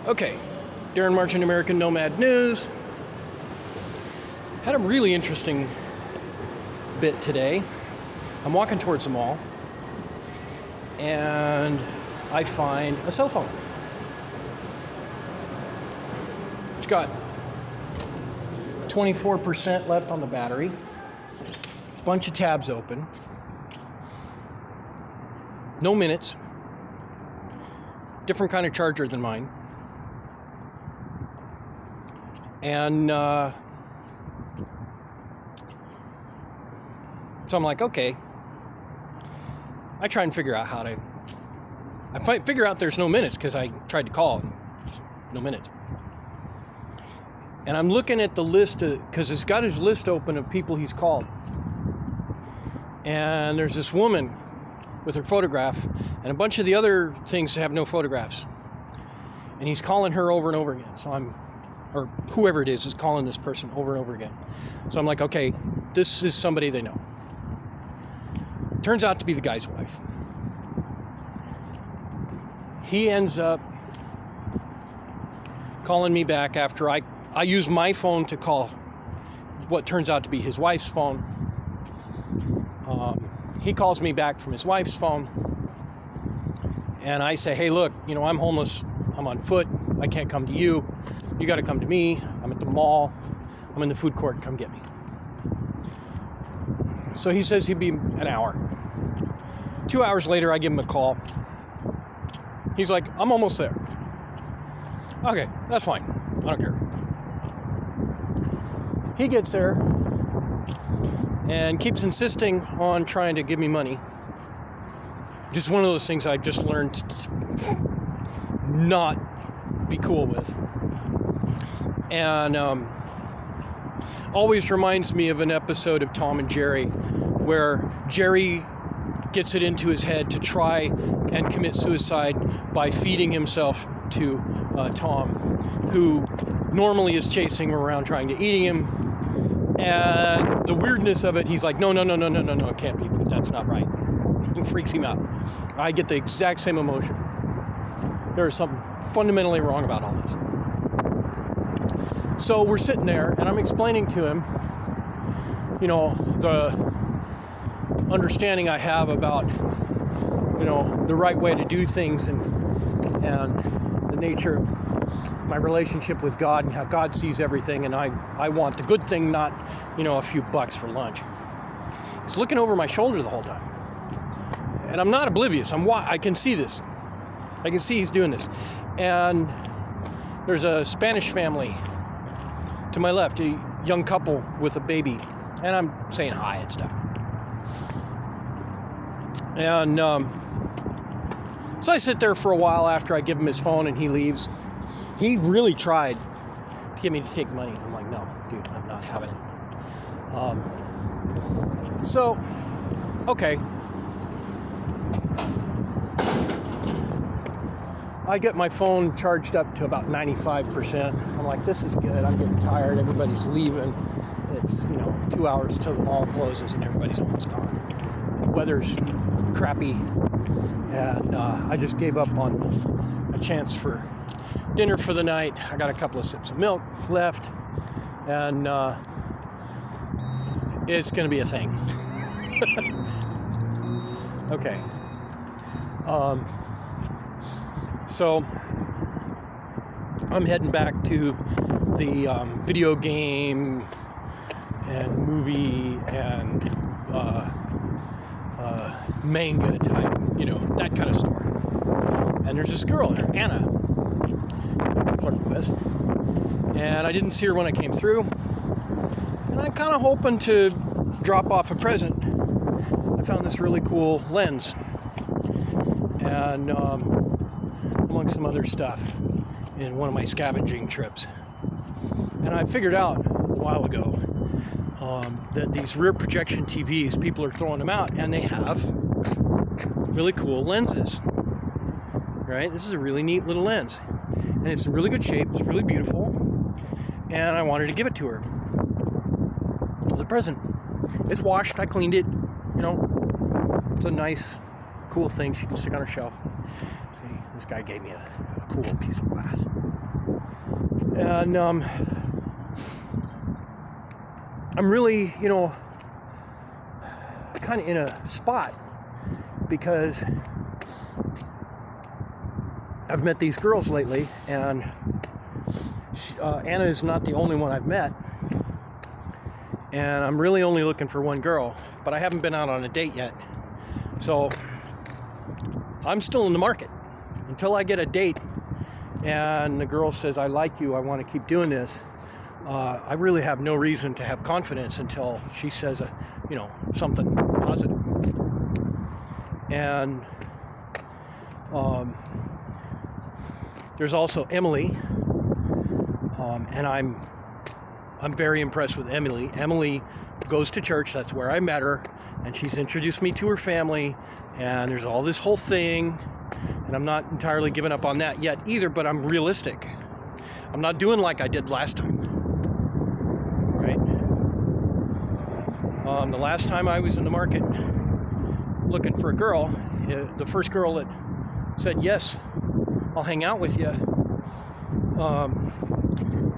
Okay, Darren Marchand, American Nomad News. Had a really interesting bit today. I'm walking towards the mall, and I find a cell phone. It's got 24% left on the battery, bunch of tabs open, no minutes, different kind of charger than mine. And so I'm like, okay. I try and figure out how to. Figure out there's no minutes because I tried to call and no minutes. And I'm looking at the list because he's got his list open of people he's called. And there's this woman with her photograph, and a bunch of the other things have no photographs. And he's calling her over and over again. Or whoever it is calling this person over and over again. So I'm like, okay, this is somebody they know. Turns out to be the guy's wife. He ends up calling me back after I use my phone to call what turns out to be his wife's phone. He calls me back from his wife's phone. And I say, hey, look, I'm homeless. I'm on foot. I can't come to you. You got to come to me. I'm at the mall. I'm in the food court. Come get me. So he says he'd be an hour. 2 hours later, I give him a call. He's like, I'm almost there. Okay, that's fine. I don't care. He gets there and keeps insisting on trying to give me money. Just one of those things I just learned to not be cool with. And always reminds me of an episode of Tom and Jerry where Jerry gets it into his head to try and commit suicide by feeding himself to Tom, who normally is chasing him around trying to eat him. And the weirdness of it, he's like, no, it can't be. That's not right. It freaks him out. I get the exact same emotion. There is something fundamentally wrong about all this. So we're sitting there, and I'm explaining to him, the understanding I have about, the right way to do things and the nature of my relationship with God and how God sees everything, and I want the good thing, not, a few bucks for lunch. He's looking over my shoulder the whole time. And I'm not oblivious. I can see this. I can see he's doing this. And there's a Spanish family to my left, a young couple with a baby. And I'm saying hi and stuff. And so I sit there for a while after I give him his phone and he leaves. He really tried to get me to take the money. I'm like, no, dude, I'm not having it. So, okay. I get my phone charged up to about 95%. I'm like, this is good. I'm getting tired. Everybody's leaving. It's, 2 hours till the mall closes and everybody's almost gone. The weather's crappy. And I just gave up on a chance for dinner for the night. I got a couple of sips of milk left. And it's going to be a thing. Okay. So I'm heading back to the video game and movie and manga type, that kind of store. And there's this girl there, Anna, I'm flirting with. And I didn't see her when I came through. And I'm kind of hoping to drop off a present. I found this really cool lens. And among some other stuff in one of my scavenging trips. And I figured out a while ago that these rear projection TVs, people are throwing them out, and they have really cool lenses, right? This is a really neat little lens, and it's in really good shape. It's really beautiful, and I wanted to give it to her as a present. It's washed. I cleaned it. It's a nice, cool thing she can stick on her shelf. See, This guy gave me a cool piece of glass. And I'm really, kind of in a spot because I've met these girls lately, and Anna is not the only one I've met. And I'm really only looking for one girl, but I haven't been out on a date yet. So I'm still in the market until I get a date and the girl says, I like you, I want to keep doing this. I really have no reason to have confidence until she says, something positive. And there's also Emily, and I'm very impressed with Emily. Emily goes to church, that's where I met her, and she's introduced me to her family, and there's all this whole thing, and I'm not entirely giving up on that yet either, but I'm realistic. I'm not doing like I did last time, right? The last time I was in the market looking for a girl, the first girl that said, yes, I'll hang out with you,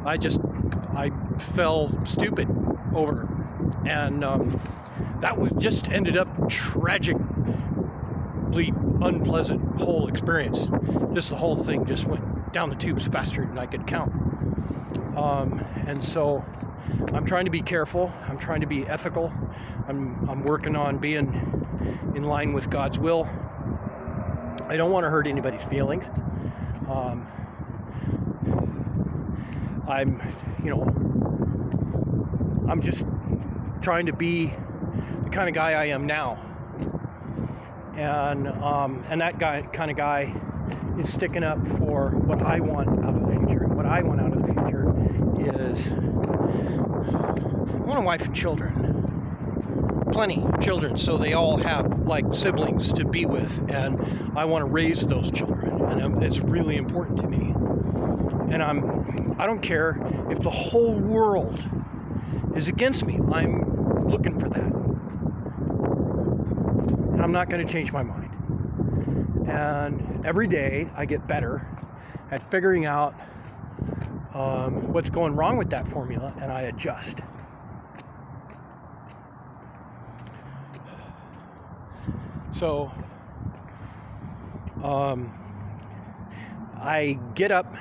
I fell stupid over her. And that just ended up tragically unpleasant whole experience. Just the whole thing just went down the tubes faster than I could count. And so I'm trying to be careful. I'm trying to be ethical. I'm working on being in line with God's will. I don't want to hurt anybody's feelings. I'm just trying to be the kind of guy I am now. And that kind of guy is sticking up for what I want out of the future. And what I want out of the future is, I want a wife and children. Plenty of children, so they all have like siblings to be with, and I want to raise those children, and it's really important to me. And I don't care if the whole world is against me. I'm looking for that, and I'm not going to change my mind. And every day I get better at figuring out what's going wrong with that formula, and I adjust. So I get up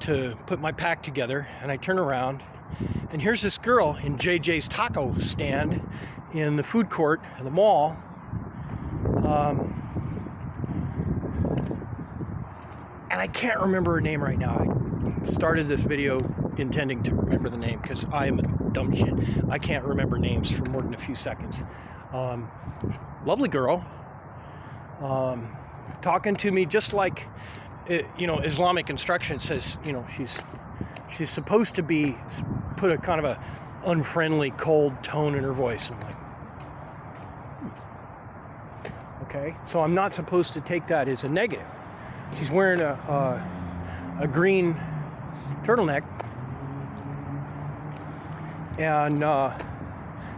to put my pack together, and I turn around, and here's this girl in JJ's taco stand in the food court at the mall. And I can't remember her name right now. I started this video intending to remember the name because I am a dumb shit. I can't remember names for more than a few seconds. Lovely girl, talking to me just like, Islamic instruction says, she's supposed to be, put a kind of a unfriendly, cold tone in her voice. And I'm like, okay, so I'm not supposed to take that as a negative. She's wearing a green turtleneck, and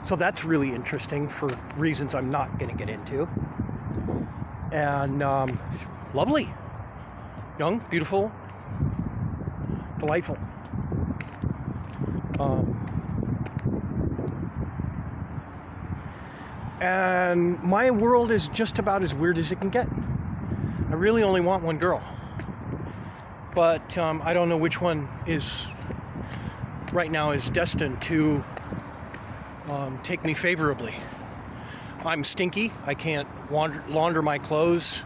so that's really interesting for reasons I'm not going to get into. And lovely, young, beautiful, delightful. And my world is just about as weird as it can get. I really only want one girl, but I don't know which one is right now is destined to take me favorably. I'm stinky. I can't launder my clothes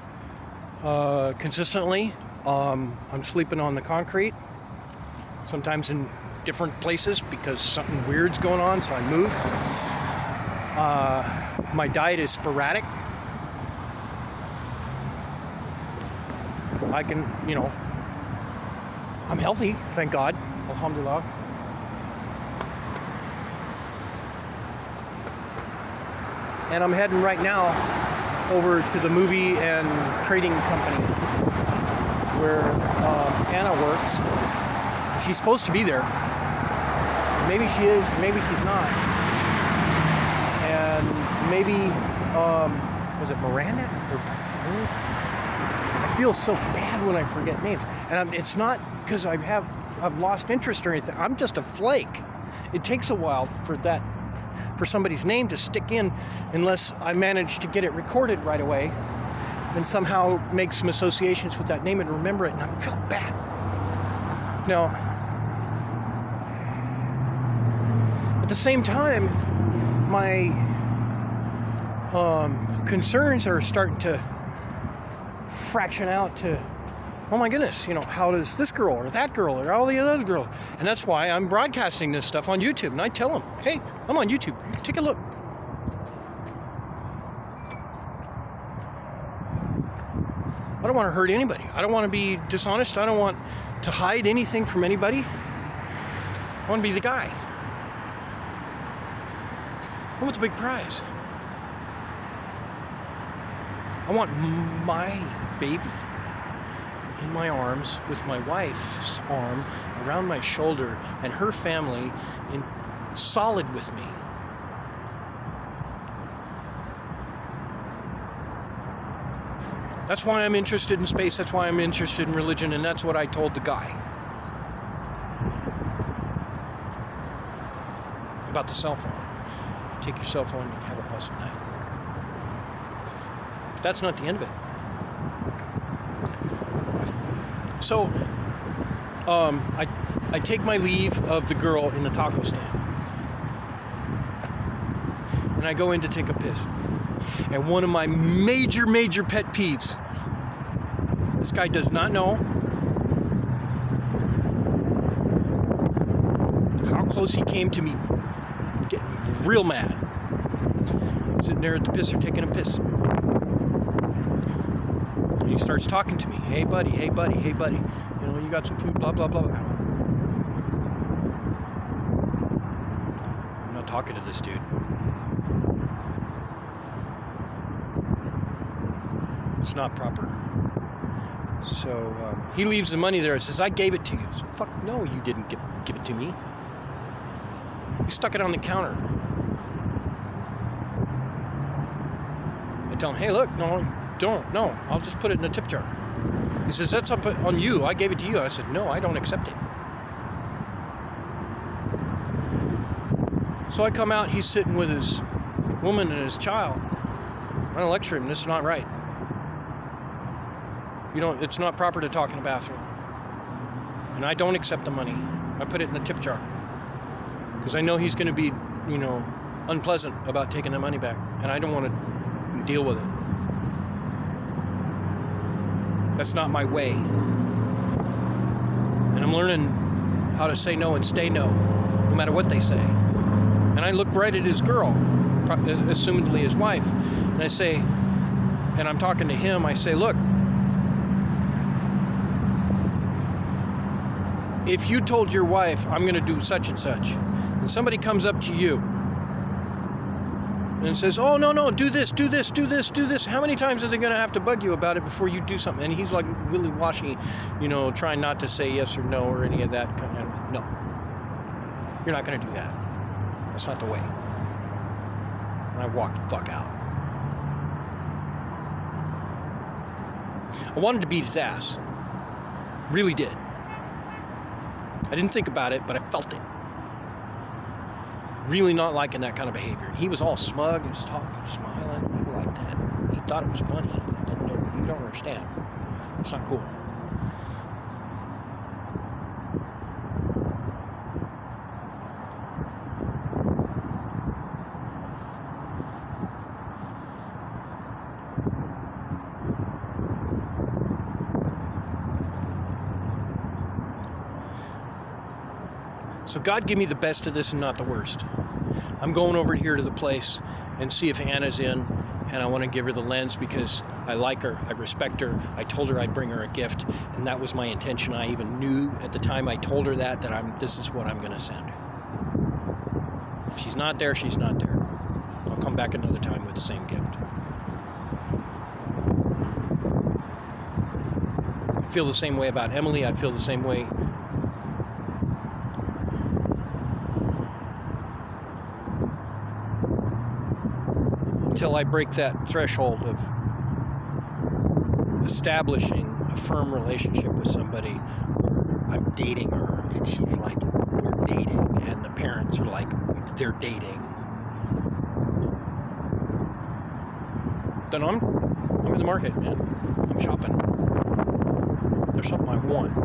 consistently. I'm sleeping on the concrete, sometimes in different places because something weird's going on, so I move. My diet is sporadic. I can, I'm healthy, thank God. Alhamdulillah. And I'm heading right now over to the movie and trading company where Anna works. She's supposed to be there. Maybe she is, maybe she's not. And maybe, was it Miranda? I feel so bad when I forget names. And it's not because I've lost interest or anything. I'm just a flake. It takes a while for somebody's name to stick in unless I manage to get it recorded right away and somehow make some associations with that name and remember it, and I feel bad. Now, at the same time, my concerns are starting to fraction out to, oh my goodness, how does this girl or that girl or all the other girls? And that's why I'm broadcasting this stuff on YouTube. And I tell them, hey, I'm on YouTube. Take a look. I don't want to hurt anybody. I don't want to be dishonest. I don't want to hide anything from anybody. I want to be the guy. I want the big prize. I want my baby in my arms with my wife's arm around my shoulder and her family in solid with me. That's why I'm interested in space, that's why I'm interested in religion, and that's what I told the guy. About the cell phone. Take your cell phone and have a pleasant night. But that's not the end of it. So, I take my leave of the girl in the taco stand. And I go in to take a piss. And one of my major pet peeves, this guy does not know how close he came to me getting real mad. I'm sitting there at the pisser taking a piss. And he starts talking to me. Hey buddy. You got some food, blah, blah, blah. I'm not talking to this dude. It's not proper. So he leaves the money there and says, I gave it to you. So, fuck, no, you didn't give it to me. You stuck it on the counter. I tell him, hey, look, no, don't. No, I'll just put it in the tip jar. He says, that's up on you. I gave it to you. I said, no, I don't accept it. So I come out, he's sitting with his woman and his child. I'm going to lecture him, this is not right. It's not proper to talk in the bathroom. And I don't accept the money. I put it in the tip jar. Because I know he's going to be, unpleasant about taking the money back. And I don't want to deal with it. That's not my way. And I'm learning how to say no and stay no matter what they say. And I look right at his girl, assumedly his wife, and I say, and I'm talking to him, I say, look, if you told your wife, I'm going to do such and such, and somebody comes up to you and says, oh, no, do this, how many times are they going to have to bug you about it before you do something? And he's like really washy, trying not to say yes or no or any of that kind of, no. You're not going to do that. That's not the way. And I walked the fuck out. I wanted to beat his ass. Really did. I didn't think about it, but I felt it. Really not liking that kind of behavior. He was all smug, he was talking, smiling, people like that. He thought it was funny. I didn't know, you don't understand. It's not cool. So God give me the best of this and not the worst. I'm going over here to the place and see if Anna's in, and I want to give her the lens because I like her, I respect her, I told her I'd bring her a gift, and that was my intention. I even knew at the time I told her that this is what I'm going to send her. If she's not there, she's not there. I'll come back another time with the same gift. I feel the same way about Emily. I feel the same way until I break that threshold of establishing a firm relationship with somebody, or I'm dating her and she's like, we're dating, and the parents are like, they're dating, then I'm in the market, man. I'm shopping. There's something I want.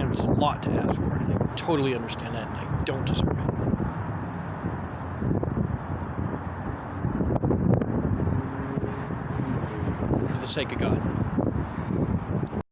And it's a lot to ask for, and I totally understand that, and I don't deserve it. For the sake of God.